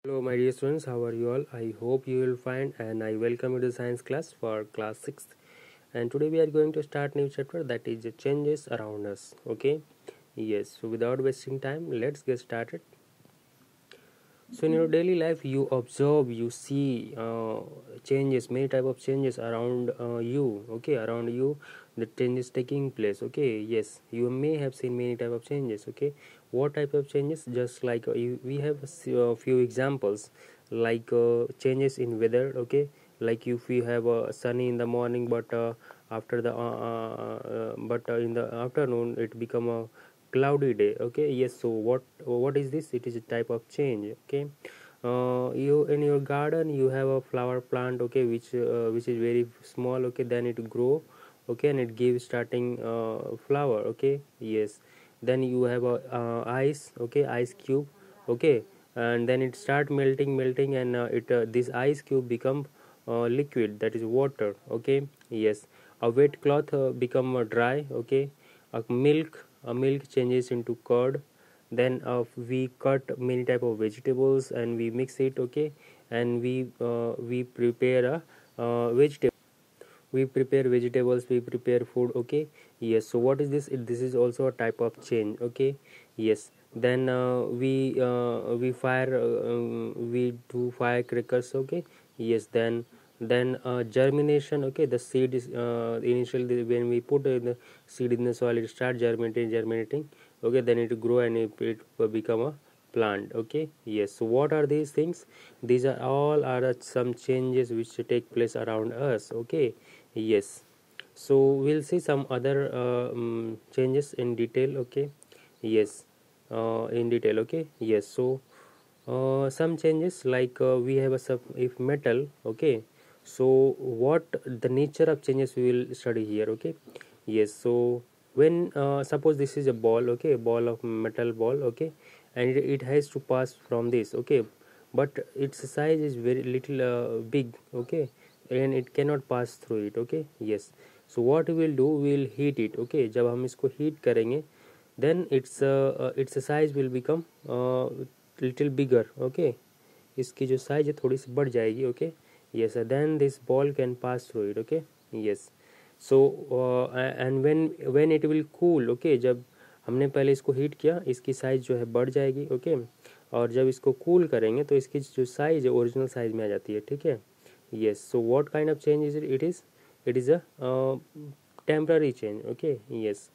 Hello my dear students, how are you all? I hope you will find and I welcome you to science class for class 6th. And today we are going to start new chapter, that is the changes around us. Okay? Yes, so without wasting time, let's get started. So in your daily life you observe, you see changes, many type of changes around you. Okay, around you the changes taking place. Okay, yes, you may have seen many type of changes. Okay, what type of changes? Just like we have few examples, like changes in weather. Okay, like if you have sunny in the morning, but after the in the afternoon it become a cloudy day. Okay, yes, so what is this? It is a type of change. Okay, you in your garden you have a flower plant. Okay, which is very small. Okay, then it grow. Okay, and it gives starting flower. Okay, yes, then you have a ice. Okay, ice cube. Okay, and then it start melting, and it this ice cube become liquid, that is water. Okay, yes, a wet cloth become dry. Okay, a milk changes into curd. Then we cut many type of vegetables and we mix it. Okay, and we prepare a vegetable, we prepare vegetables, we prepare food. Okay, yes, so what is this? This is also a type of change. Okay, yes, then we fire we do firecrackers. Okay, yes, then germination. Okay, the seed is initially when we put the seed in the soil, it start germinating. Okay, then it grow and it become a plant. Okay, yes, so what are these things? These are all are some changes which take place around us. Okay, yes, so we'll see some other changes in detail. Okay, yes, in detail. Okay, yes, so some changes like we have a sub if metal. Okay, so what the nature of changes we will study here. Okay, yes, so when suppose this is a ball. Okay, a ball of metal ball. Okay, and it has to pass from this. Okay, but its size is very little big. Okay, and it cannot pass through it. Okay, yes, so what we will do, we will heat it. Okay, जब हम इसको heat करेंगे then its size will become little bigger. Okay, इसकी जो size है थोड़ी सी बढ़ जाएगी. Okay, yes, then this ball can pass through it. Okay, yes, so and when it will cool. Okay, जब हमने पहले इसको हीट किया, इसकी साइज जो है बढ़ जाएगी. ओके, और जब इसको कूल करेंगे तो इसकी जो साइज है ओरिजिनल साइज में आ जाती है. ठीक है, yes, so what kind of change is it is a temporary change. Okay, yes,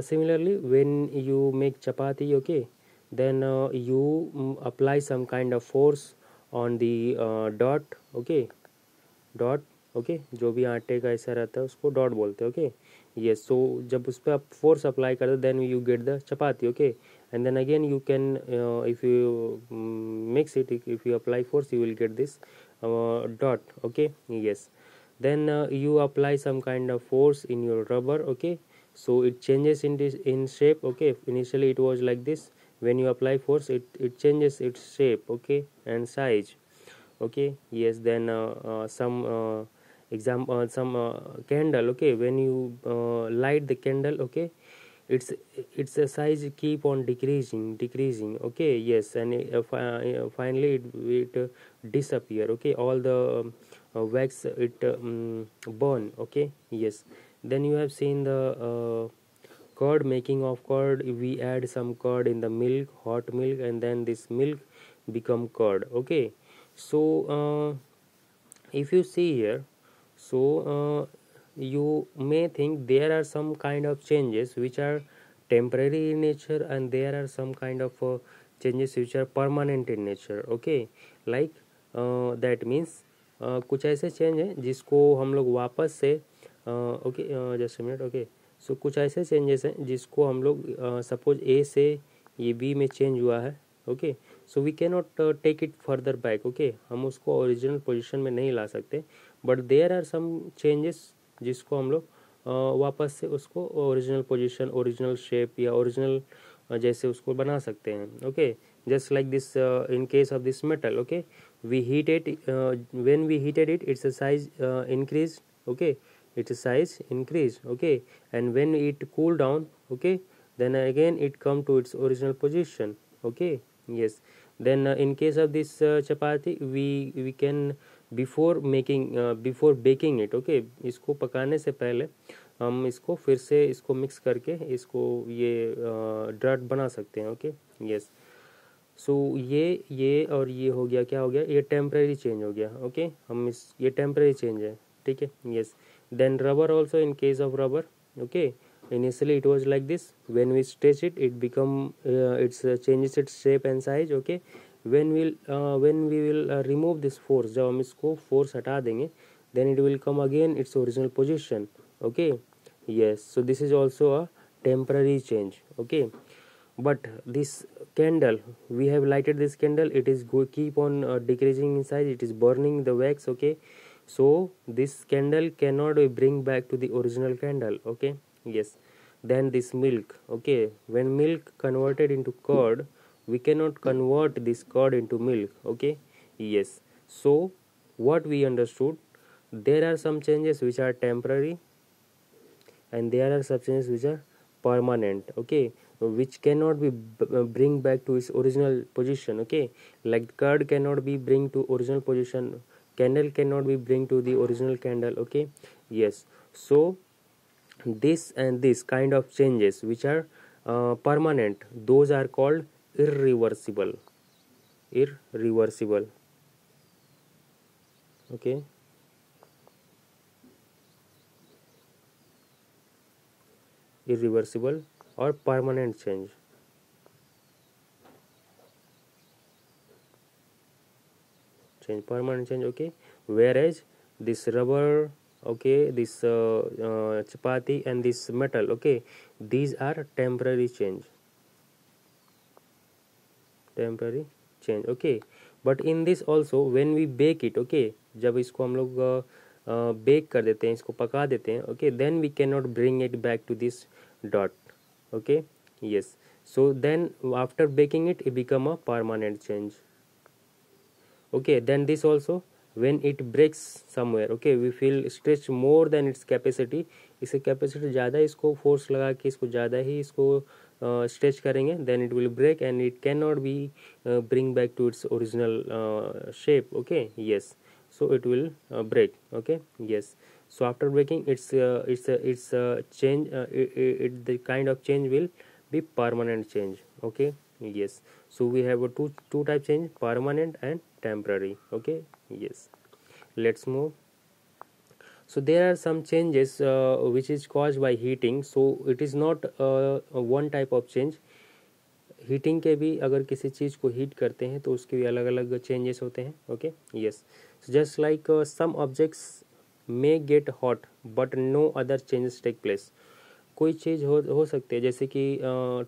similarly when you make chapati. Okay, then you apply some kind of force on the dot. Okay, dot. Okay, जो भी आटे का ऐसा रहता है उसको dot बोलते हैं. ओके, यस, सो जब उस पर आप फोर्स अप्लाई करते हो then you get the chapati. Okay, and then again you can if you mix it, if you apply force you will get this dot. Okay, yes, then you apply some kind of force in your rubber. Okay, so it changes in shape. Okay, initially it was like this. When you apply force, it changes its shape. Okay, and size. Okay, yes, then some candle. Okay, when you light the candle. Okay, its size keep on decreasing. Okay, yes, and finally it disappear. Okay, all the wax it burn. Okay, yes, then you have seen the curd, making of curd. We add some curd in the milk, hot milk, and then this milk become curd. Okay, so if you see here, so you may think there are some kind of changes which are temporary in nature, and there are some kind of changes which are permanent in nature. Okay, like that means कुछ ऐसे change हैं जिसको हम लोग वापस से okay just minute. Okay, सो कुछ ऐसे चेंजेस हैं जिसको हम लोग सपोज ए से ये बी में चेंज हुआ है. Okay, so we can not take it further back. Okay, हम उसको ओरिजिनल पोजीशन में नहीं ला सकते, but there are some changes जिसको हम लोग वापस से उसको ओरिजिनल पोजीशन, ओरिजिनल शेप या ओरिजिनल जैसे उसको बना सकते हैं. Okay, just like this in case of this metal. Okay, we heat it, when we heated it, its size increased. Okay, its size increased. Okay, and when it cool down. Okay, then again it come to its original position. Okay, yes, Then in case of this chapati, we can before baking it, okay, इसको पकाने से पहले हम इसको फिर से इसको mix करके इसको ये ड्रट बना सकते हैं, ओके। यस, सो ये और ये हो गया, क्या हो गया, ये टेम्परेरी चेंज हो गया, ओके। हम इस ये टेम्परेरी चेंज है, ठीक है। Yes, then rubber also, in case of rubber, okay, initially it was like this. When we stretch it, it become it's changes its shape and size, okay। when we will remove this force, जब हम इसको force हटा देंगे, then it will come again its original position, okay। yes, so this is also a temporary change, okay। but this candle, we have lighted this candle, it is keep on decreasing in size, it is burning the wax, okay। so this candle cannot be bring back to the original candle, okay। yes, then this milk, okay, when milk converted into curd, we cannot convert this curd into milk, okay। yes, so what we understood, there are some changes which are temporary and there are some changes which are permanent, okay, which cannot be bring back to its original position, okay, like curd cannot be bring to original position, candle cannot be bring to the original candle, okay। yes, so this and this kind of changes which are permanent, those are called irreversible, irreversible, okay। irreversible or permanent change, permanent change, okay। whereas this rubber, okay, this chapati and this metal, okay, these are temporary change, okay। but in this also when we bake it, okay, जब इसको हम लोग bake कर देते हैं, इसको पका देते हैं, okay, then we cannot bring it back to this dot, okay। yes, so then after baking it, it become a permanent change, okay। then this also when it breaks somewhere, okay, we feel stretch more than its capacity, इसकी capacity ज़्यादा, इसको force लगा के इसको ज़्यादा ही इसको stretch करेंगे, then it will break and it cannot be bring back to its original shape, okay। yes, so it will break, okay। yes, so after breaking it's change, the kind of change will be permanent change, okay। yes, so we have a two type change, permanent and temporary, okay। yes, let's move. So there are some changes which is caused by heating, so it is not one type of change। Heating के भी अगर किसी चीज़ को heat करते हैं तो उसके भी अलग अलग चेंजेस होते हैं, okay. Yes, just like some objects may get hot but no other changes take place. कोई चीज़ हो सकती है, जैसे कि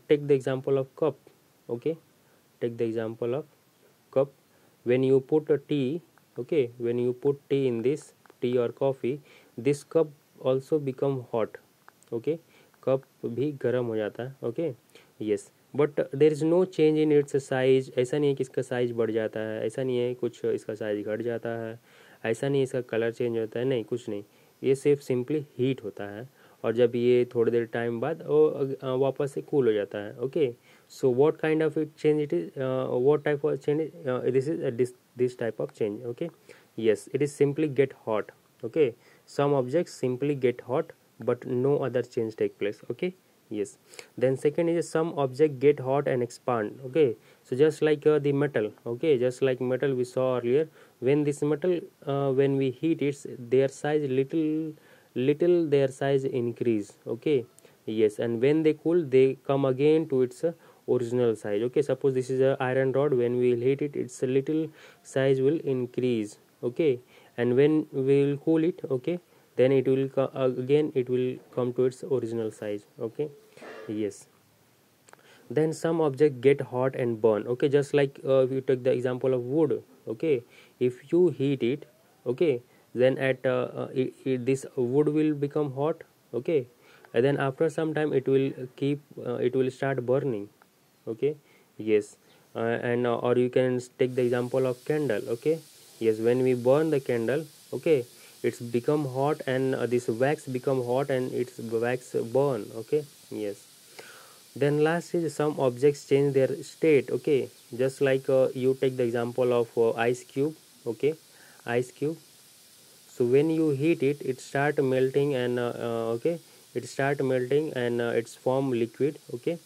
take the example of cup, okay, take the example of cup. When you put a tea, okay, when you put tea in this, tea or coffee, this cup also become hot, okay, cup भी गर्म हो जाता है, okay। yes, but there is no change in its size। ऐसा नहीं है कि इसका साइज बढ़ जाता है, ऐसा नहीं है कुछ इसका साइज घट जाता है, ऐसा नहीं इसका कलर चेंज होता है, नहीं, कुछ नहीं, ये सिर्फ सिंपली हीट होता है और जब ये थोड़ी देर टाइम बाद वो वापस से कूल हो जाता है, okay. so what kind of change it is, what type of change this is this type of change, okay। yes, it is simply get hot, okay, some objects simply get hot but no other change take place, okay। yes, then second is some object get hot and expand, okay, so just like the metal, okay, just like metal we saw earlier, when this metal when we heat it, their size little their size increase, okay। yes, and when they cool they come again to its original size, okay। suppose this is a iron rod, when we will heat it, its a little size will increase, okay, and when we will cool it, okay, then it will again it will come to its original size, okay। yes, then some object get hot and burn, okay, just like if you take the example of wood, okay, if you heat it, okay, then at this wood will become hot, okay, and then after some time it will it will start burning, okay। yes, and or you can take the example of candle, okay। yes, when we burn the candle, okay, it's become hot and this wax become hot and its wax burn, okay। yes, Then last is some objects change their state. Okay, just like you take the example of ice cube. Okay, ice cube. So when you heat it, it start melting and okay, it start melting and it's form liquid. Okay,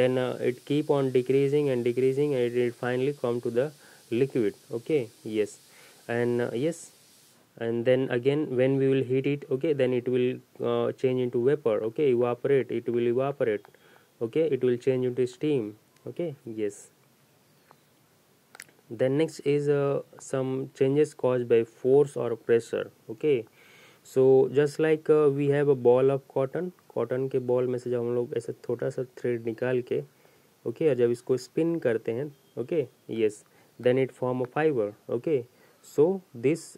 then it keep on decreasing and decreasing, and it finally come to the liquid. Okay, yes, and yes, and then again when we will heat it, okay, then it will change into vapor. Okay, evaporate, it will evaporate. Okay, it will change into steam. Okay, yes. Then next is some changes caused by force or pressure. Okay, so just like we have a ball of cotton के ball में से जब हम लोग ऐसा छोटा सा thread निकाल के, ओके, और जब इसको स्पिन करते हैं, okay, yes, then it form a fibre. Okay, so this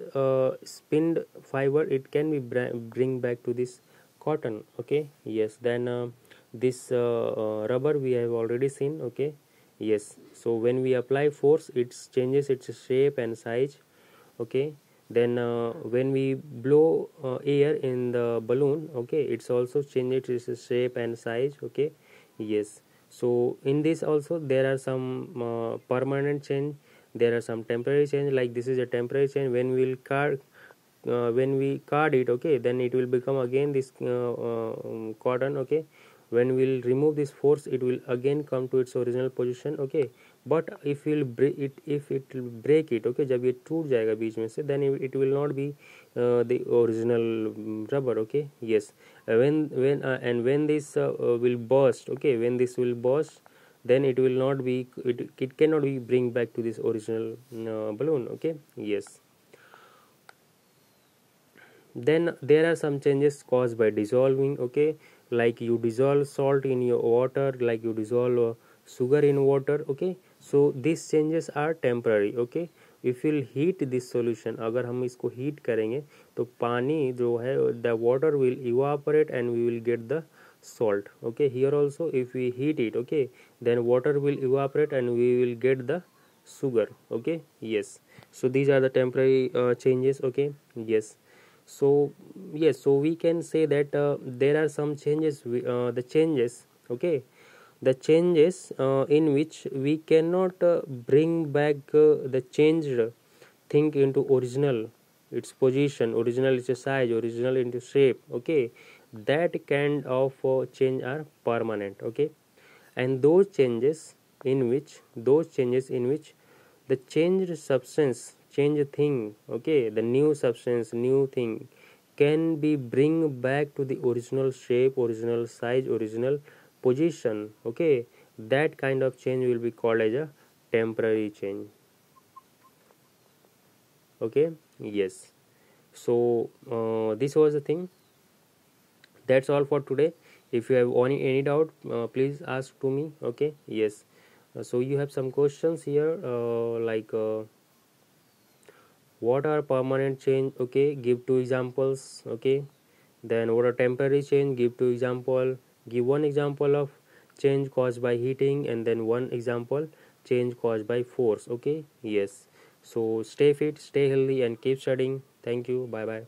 spinned fiber, it can be bring back to this cotton. Okay, yes. Then this rubber we have already seen. Okay, yes. So when we apply force, it changes its shape and size. Okay, then when we blow air in the balloon, okay, it's also changes its shape and size. Okay, yes. So in this also there are some permanent change, there are some temporary change. Like this is a temporary change. When we card it, okay, then it will become again this cotton. Okay, when we'll remove this force, it will again come to its original position. Okay, but if we'll break it, if it will break it, okay, जब ये टूट जाएगा बीच में से, then it will not be the original rubber. Okay, yes. When this will burst, okay, when this will burst, then it will not be, it cannot be bring back to this original balloon. Okay, yes. Then there are some changes caused by dissolving. Okay, like you dissolve salt in your water, like you dissolve sugar in water. Okay, so these changes are temporary. Okay, if we'll heat this solution, अगर हम इसको heat करेंगे तो पानी जो है, the water will evaporate and we will get the salt. Okay, here also if we heat it, okay, then water will evaporate and we will get the sugar. Okay, yes. So these are the temporary changes. Okay, yes. So yes, so we can say that there are some changes, the changes, okay, the changes in which we cannot bring back the changed thing into original its position, original its size, original into shape. Okay, that kind of change are permanent. Okay, and those changes in which the changed substance, change thing, okay, the new substance, new thing can be bring back to the original shape, original size, original position. Okay, that kind of change will be called as a temporary change. Okay, yes. So this was the thing. That's all for today. If you have any doubt, please ask to me. Okay, yes. So you have some questions here, like what are permanent change? Okay, give two examples. Okay, then what are temporary change? Give two example. Give one example of change caused by heating, and then one example change caused by force. Okay, yes. So stay fit, stay healthy, and keep studying. Thank you. Bye bye.